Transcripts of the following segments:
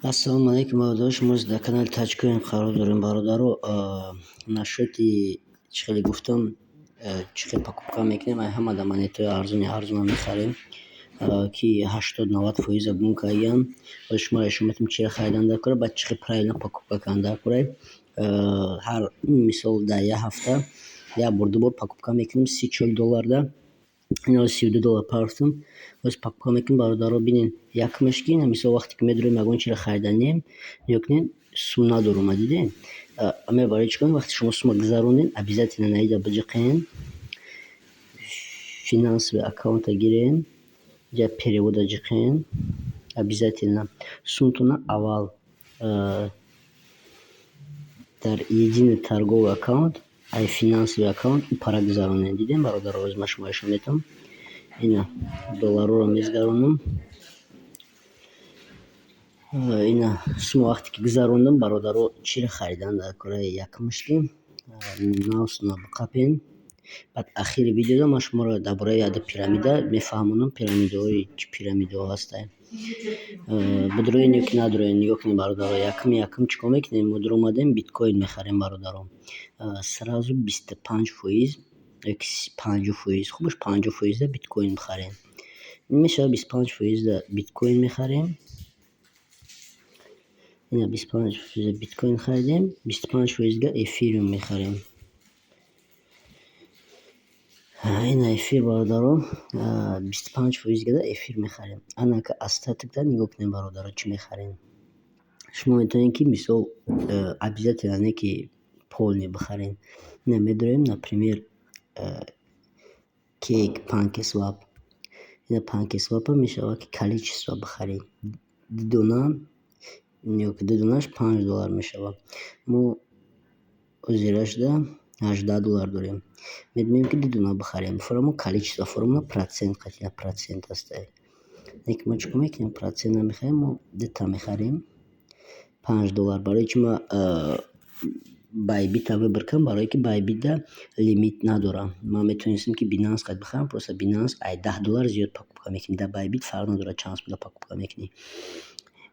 Ассалому алейкум, бародаро. Шумо дар канали Таҷкоин қарор дорем. Бародаро, нашоти чӣ хеле гуфтам, чӣ хеле покупка мекунем, ҳама дар монетаи арзона мехарем, ки 80-90% гум кардан. Шуморо нишон медиҳем чиро харидан дар кора, баъд чӣ хеле правилно покупка кардан дар кора. Ҳар мисол дар як ҳафта як бор ду бор покупка мекунем $30-40. Ин $32 парфум. Боз покупка мекунем, бародаро, бинен якмашки, мисол вақте ки медурем ягон чиро хариданем, нигоҳ кунед, сум надорум, дидем. Аме барои чӣ кунем, вақте шумо сума гузаронед, обязательно наида биҷиқен, финансовый аккаунта гирен, ҷа перевода ҷиқен, обязательно сумтона аввал дар единый торговый аккаунт, ай финансовый аккаунт пара гузаронед. Дидем, бародаро, оз ма шумо нишон медиҳам. Ина долларро мезгаронам. Ина сума вақте ки гузарондам, бародаро, чиро харидан дар кораи якмушки наусна биқапен. Баъд ахири видеода ман шуморо дар бораи яда пирамида мефаҳмонам, пирамидаҳои чӣ пирамидаҳо ҳастанд. Бидроен ё ки надроен, нигоҳ кунед, бародаро, якум чӣ кор мекунем? Мо дур омадаем биткоин мехарем, бародаро. Сразу 25% ёки 50%, хубаш 50% биткоин бихарем. Мешавад 25% биткоин мехарем. Ина 25% биткоин харидем, 25% эфириум мехарем. Ина эфир, бародаро, 25% эфир мехарем. Анака остатокда нигоҳ кунем, бародаро, чӣ мехарем. Шумо метавонед ки мисол обязательно не ки полный бихарем. Ина медурем, например, кейк, PancakeSwap. Ина PancakeSwap мешавад ки количество бихарем. Дудона ёки дудонаш $5 мешавад. Мо озирашда $18 дорем. Медонем ки дудона бихарем. Формула количество, формула процент, қатъиян процент аст. Лекин мо чӣ кор мекунем? Процент намехарем, мо дита мехарем. $5. Барои чӣ ма Bybit выбор кардам? Барое ки Bybit лимит надорад. Ман метавонистам ки Binance қад бихарам, просто Binance ай $10 зиёд покупка мекунӣ. Дар Bybit фарқ надорад чанд сомда покупка мекунӣ.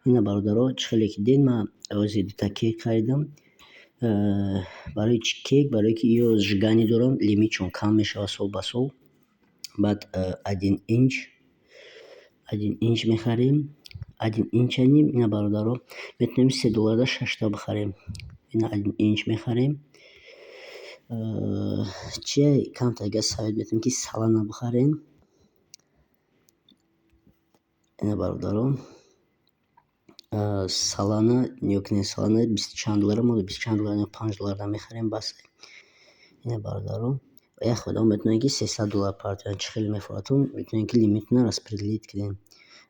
Ина, бародаро, чӣ хеле ки ден, ман ози дита кейк харидам. Барои чӣ кейк? Барое ки ё сжигани дорам, лимитшон кам мешавад сол ба сол. Баъд 1 инч мехарем. 1 инчаним, ина, бародаро, метавонем $3 6 бихарем. Ина 1 инч мехарем. Чия камтар совет метавонем ки Solana бихарем. Ина, бародаро, Solana, нигоҳ кунед, Solana 20 чанд доллар, мо $20 чанд доллар, $5 мехарем, бас. Ина, бародаро, як хурда метавонем ки $300 партия, чӣ хеле мефорад, метавонем ки лимитно распределит кунем.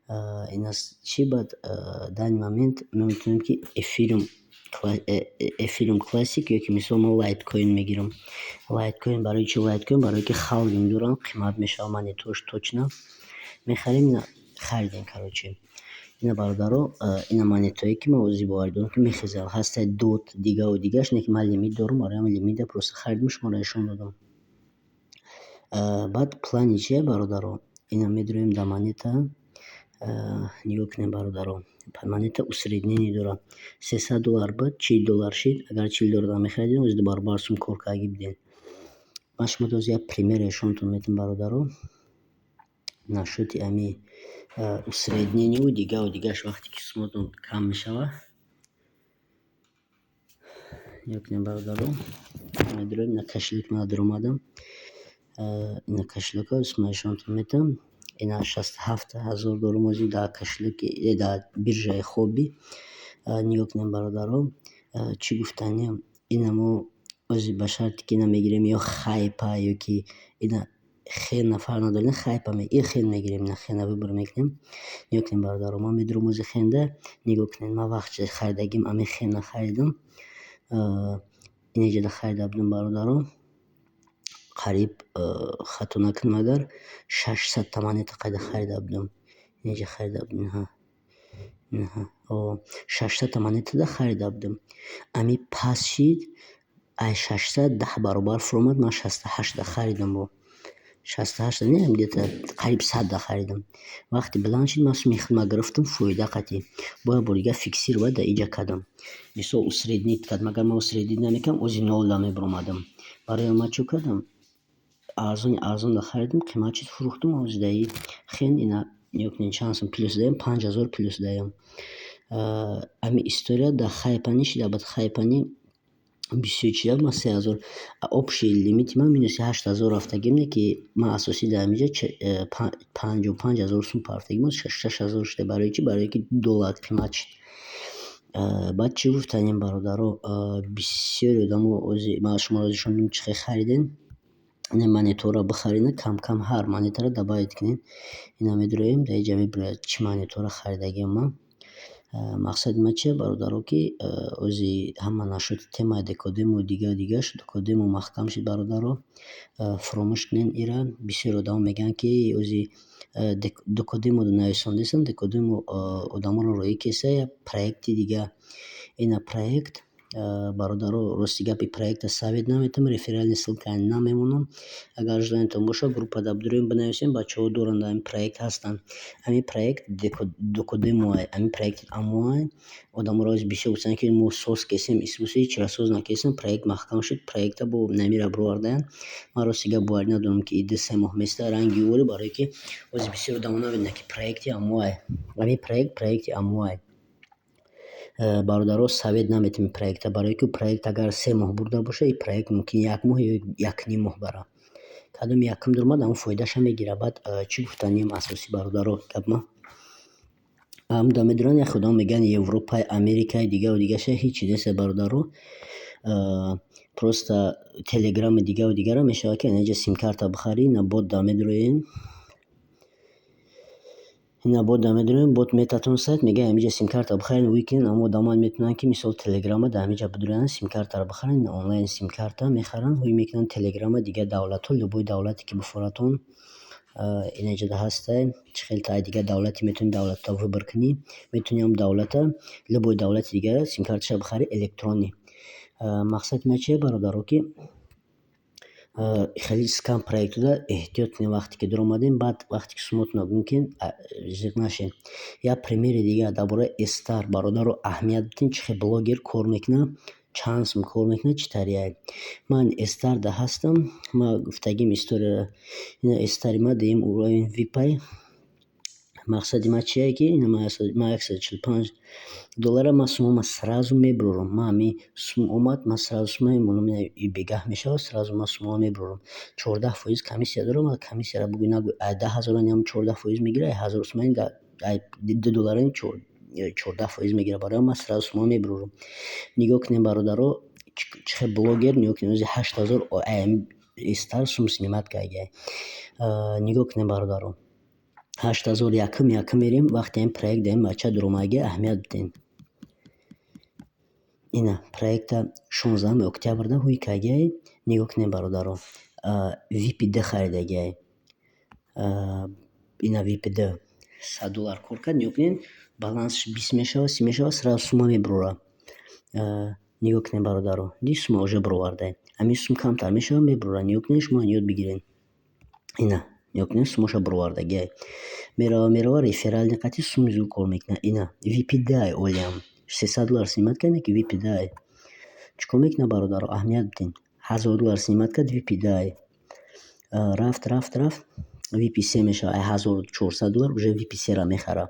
Ина чӣ? Баъд дар момент мо метавонем ки Ethereum Classic ёки мисол мо Litecoin мегирам. Litecoin барои чӣ? Litecoin барое ки халки медоранд, қимат мешавад, монетааш точно мехарем. Ина харидем, короче. Ина, бародаро, ина монетае ки мо ози боварӣ дорем ки мехезад. Ҳастай дот дигару дигараш, не ки ман лимит дорам, барои ҳамин лимита просто харидам, шуморо нишон додам. Баъд плани чия, бародаро? Ина медурем дар монета, нигоҳ кунем, бародаро, монета усреднение дорад. $300 буд, $40 шид. Агар $40 мехаридем, ози баробар сум кор кардаги бидем. Ман шуморо ози як пример нишонтон медиҳам, бародаро. Нашоти ами усреднениу дигару дигараш вақте ки суматон кам мешавад. Нигоҳ кунем, бародаро, медурем, ина кошелек ман дар омадам. Ина кошелека сума нишонтон медиҳам. Ина $67,000 ози дар кошелеки, дар биржаи хоби. Нигоҳ кунем, бародаро, чӣ гуфтаниям? Ина мо ози ба шарте ки ина мегирем ё хайпа ёки ина хена фарқ надорад. Ина хайпа ин хен мегирем, ина хена выбор мекунем. Нигоҳ кунем, бародаро, ман медурам ози хенда. Нигоҳ кунед, ман вақти харидагим ами хена харидам. Инеҷада харида будам, бародаро, қариб хато накунам агар 600 монета қайда харида будам. Инеҷа харида будам. 600 монетада харида будам. Ами пас шид, ай 600 10 баробар фуромад, ман 68 харидам. 68 не, где-то қариб 100 харидам. Вақте баланд шуд, ман суми хидмат гирифтам, фоида қатӣ. Бояд бори дигар фиксировать дар иҷа кардам. Мисол усреднит кардам. Агар ман усреднит намекардам, ози 0 мебаромадам. Барои ман чӯ кардам? Арзон харидам, қимат шуд, фурӯхтам. Ози даи хен ина нигоҳ чанд сум плюс даем, 5000 плюс даем. Ами история дар Хайпани шуд. Албатта Хайпани бисёр чиза ман 3000 общий лимити ман минуси 8000 рафтагӣ мне ки ман асоси дар ҳамиҷа 55000 сум по рафтагӣ ман 6000 шуда. Барои чӣ? Барое ки $1 қимат шуд. Баъд чӣ гуфтанем бародаро, бисёри одамо ози ман шуморо нишондам чӣ хел харидем. Ин монитора бихаред, кам кам ҳар монитора добавить кунед. Ина медуроем дар иҷа мебирояд чӣ монитора харидагиам ман. Мақсади ман чия бародаро, ки ози ҳама нашоти темаи декодему дига шуд. Декодему маҳкам шуд бародаро. Фаромӯш кунед ира. Бисёри одамо мегӯянд ки ози декодему нависондесам. Декодему одаморо роӣ кеса як проекти дига. Ина проект бародаро, рости гапи проекта совет наметам, реферальни ссилка намемонам. Агар желаниятон бошад, группада бдуроем бинависем, бачаҳо доранд ҳамин проект ҳастанд. Ҳамин проект декодемуай, ҳамин проекти амоай. Одаморо бисёр гуфтанд ки мо соз кесем, истибоси чира соз накесем. Проект маҳкам шуд. Проекта бо намира бировардаям. Ман рости гап боварӣ надорам ки ида 3 моҳ места ранги ӯри, барое ки ози бисёр одамо намедонанд ки проекти амоай. Ҳамин проекти амоай. Бародаро совет наметем проекта, барое ки проект агар 3 моҳ бурда боша, ин проект мумкин 1 моҳ ё 1.5 моҳ бара. Кадом якум дуромад, ҳамон фоидаша мегира. Баъд чӣ гуфтанем асоси бародаро гапма. Ҳамда медонанд як одамо мегӯянд Европа, Америкаи дигару дигаша ҳичи нест бародаро. Просто телеграми дигару дигара мешавад ки анаҷа симкарта бихарӣ, ина бода медуроем. Ина бода медуроем, бот метатон сайт мегӯяд ҳамиҷа симкарта бихаред, викинед. Ҳамон одамоам метавонанд ки мисол телеграма дар ҳамиҷа бидуроянд, симкартаро бихаранд, онлайн симкарта мехаранд, ҳӯй мекунанд телеграма дигар давлатҳо, любой давлате ки бифоратон инаҷада ҳастай. Чӣ хел таи дигар давлати метавонӣ давлатта выбор кунӣ. Метавонӣ ҳам давлата, любой давлати дигар симкарташа бихарӣ электронӣ. Мақсади ман чия бародаро, ки хеле скам проектода эҳтиёт кунед вақте ки дуромадем. Баъд вақте ки сумотона мумкин зиқ нашед. Як примери дигар дар бораи Star бародаро аҳамият дидем, чӣ хел блогер кор мекунад, чанд сум кор мекунад, чӣ тарияй. Ман Starда ҳастам. Ман гуфтагим историяро. Ина Стари ман даем уровень VIP-ай. Мақсади ман чия ки ман $145 ман сумома сразу мебурорам. Ман ҳамин сум омад, ман сразу сума мемонам, бегаҳ мешавад, сразу ман сумома мебурорам. 14% комиссия дорам. Комиссияро бугӯ нагӯ 10,000 ҳам 14% мегира, 1000 сума $2 14% мегира. Барои ман сразу сума мебурорам. Нигоҳ кунед бародаро, чӣ хел блогер, нигоҳ кунед ози 8000 Star сум снимат кардагиай. Нигоҳ кунед бародаро, 8000 якум мерем. Вақте ин проект дар ин бача дуромадагиай, аҳамият бидем. Ина проекта 16 октябрда ҳуй кардагиай. Нигоҳ кунед бародаро, VPD харидагиай. Ина VPD $100 кор кард. Нигоҳ кунед, балансш 20 мешавад, 30 мешавад, сразу сума мебурора. Нигоҳ кунед бародаро, ди сума уже буровардай. Ҳамин сум камтар мешавад, мебурора. Нигоҳ кунед, шумо ин ёд бигиред. Ина нигоҳ кунед, сумаша буровардагиай. Мерава реферални қатъи суми зуд кор мекунад. Ина VPD олиам $300 снимат кард, ки VPD чикор мекунад бародаро, аҳамият бидем. $1000 снимат кард, VPD рафт VP3 мешавад, $1400 уже VP3-ра мехара.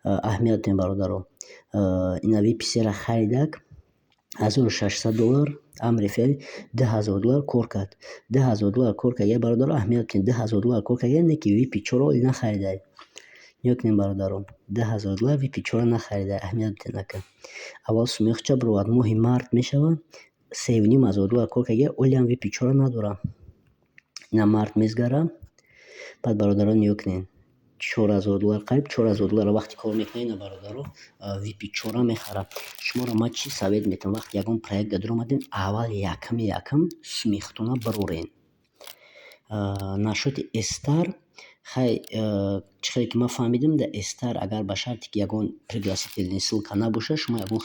Аҳамият бидем бародаро. Ина VP3-ра харидак $1600 ам реферали $2000 кор кард. $2000 кор кард бародаро, аҳамият бидем. $2000 кор кард, не ки VP4 оли нахаридай. Нигоҳ кунед бародаро, $2000 VP4 нахаридай, аҳамият бидем ака. Аввал сумаи худша буровард. Моҳи март мешавад, $3500 кор кард, олиам VP4 надорам. Ина март мезгара. Баъд бародаро нигоҳ кунед, $4000 қариб $4000 вақти кор мекунад, ина бародаро VP4 мехара. Шуморо ман чӣ совет метавонам, вақте ягон проектда дуромадем, аввал якум суми худтона барорен. Нашоти Star хай чӣ хеле ки ман фаҳмидам, дар Star агар ба шарте ки ягон пригласительни ссилка набоша, шумо ягон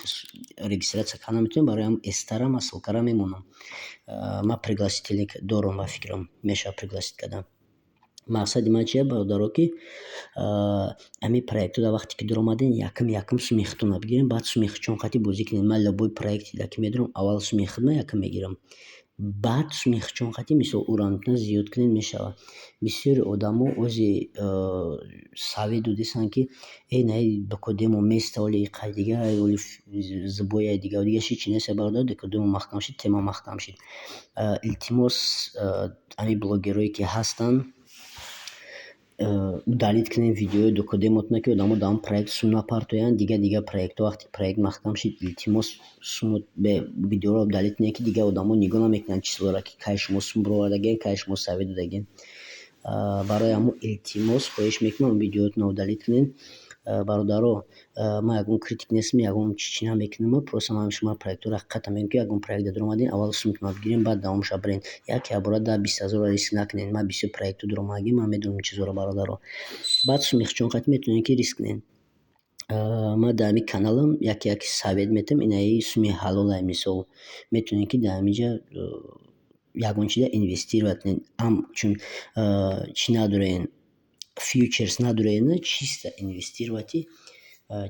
регистратсия карда наметавонед. Барои ҳам Star-ра ман ссилкара мемонам. Ман пригласительник дорам, ба фикрам мешавад пригласит кардан. мақсади ман чия бародаро, ки ҳамин проектҳоро вақте ки дуромадем якум суми хитона бигирем, баъд суми чонқатӣ бозӣ кунем. Ман лобои проектида ки медорам, аввал суми хидмат якум мегирам, баъд суми чонқатӣ мисол уро метавонад зиёд кунед, мешавад. Бисёри одамо ози саведу дисанд, ки наи докодемо места, оли иққаи дига, оли зибояи дига, дигаши чи нест бародар, докодемо маҳкам шид, тема маҳкам шид. Илтимос ҳамин блогерое ки ҳастанд, удалит кунед видеои докодемотона, ки одамо дар он проект сум напартоянд. Дига проектҳо вақте проект маҳкам шид, илтимос сумо видеоро удалит кунед, ки дига одамо нигоҳ намекунанд чизлоро, ки кай шумо сум баровардагиен, кай шумо савед додагиен. Барои ҳамун илтимос хоҳиш мекунам видеоятонро удалит кунед. Бародаро, ман ягон критик нестам, ягон чӣ намекунам, просто ман шумо проектҳоро ҳақиқатан мегӯям, ки ягон проектда дуромадем, аввал сумтонро бигирем, баъд давомиша бирем. Як бора 10-20 ҳазорро риск накунед. Ман бисёр проектҳо дуромадагӣ, ман медонам ин чизҳоро бародаро. Баъд суми чонқатӣ метавонед ки риск кунед. Ман дар ҳамин каналам як совет метам, инаи суми ҳалолае. Мисол метавонед ки дар ҳаминҷа ягон чиза инвестировать кунед. Чун чӣ надорен, фьючерс надорен, чисто инвестировати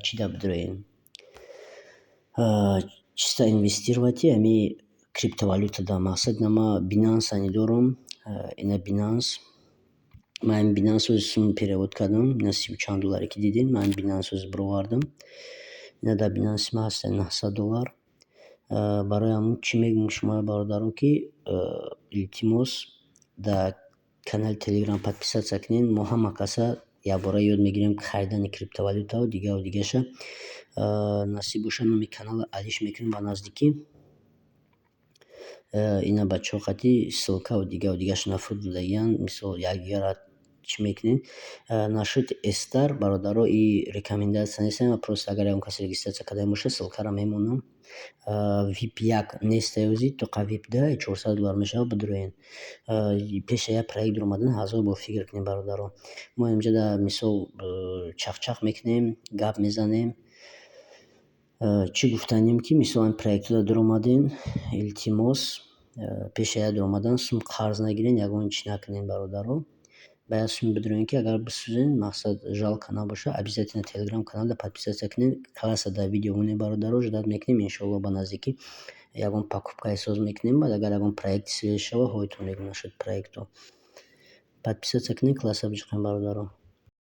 чида бидорен, чисто инвестировати ҳамин криптовалютада. Мақсади ман Binance-ани дорам, ина Binance. Ман ҳамин Binance ози сум перевод кардам, ина $30 ки дидем, ман ҳамин Binance ози баровардам. Ина дар Binance ман ҳаст $900. Барои ҳамун чӣ мегӯям шуморо бародаро, ки илтимос дар канали Telegram подписатсия кунед. Мо ҳама каса якбора ёд мегирем харидани криптовалютао дигаша. Насиб бошад номи канала адиш мекунем ба наздикӣ. Ина ба чоқатӣ ссилкаву дигашона фурӯд додагиянд. Мисол якдигара чӣ мекунем. Нашоти Star бародаро, и рекомендатсия нест, просто агар ягон касе регистратсия кардаем бошад, ссилкаро мемонам. VIP1 нестаёзид, тоқа VIP2 $400 мешавад, бидроен. Пеши як проект дуромадан 1000 бор фикр кунем бародаро. Мо инҷа дар мисол чахчах мекунем, гап мезанем. Чӣ гуфтанем, ки мисол ин проектҳоро дуромадем, илтимос пеши як дуромадан сум қарз нагирен, ягон чӣ накунем бародаро. Ба як суми бидроен, ки агар бисӯзем, мақсад жалка набошад, обязательно Telegram каналда подписатсия кунед. Класса дар видео бинед бародаро, ждат мекунем. Иншоалло ба наздикӣ ягон покупкае соз мекунем. Баъд агар ягон проекти соз шавад, ҳоятон мегӯям насоти проектҳо. Подписатсия кунед, класса биҷиқем бародаро.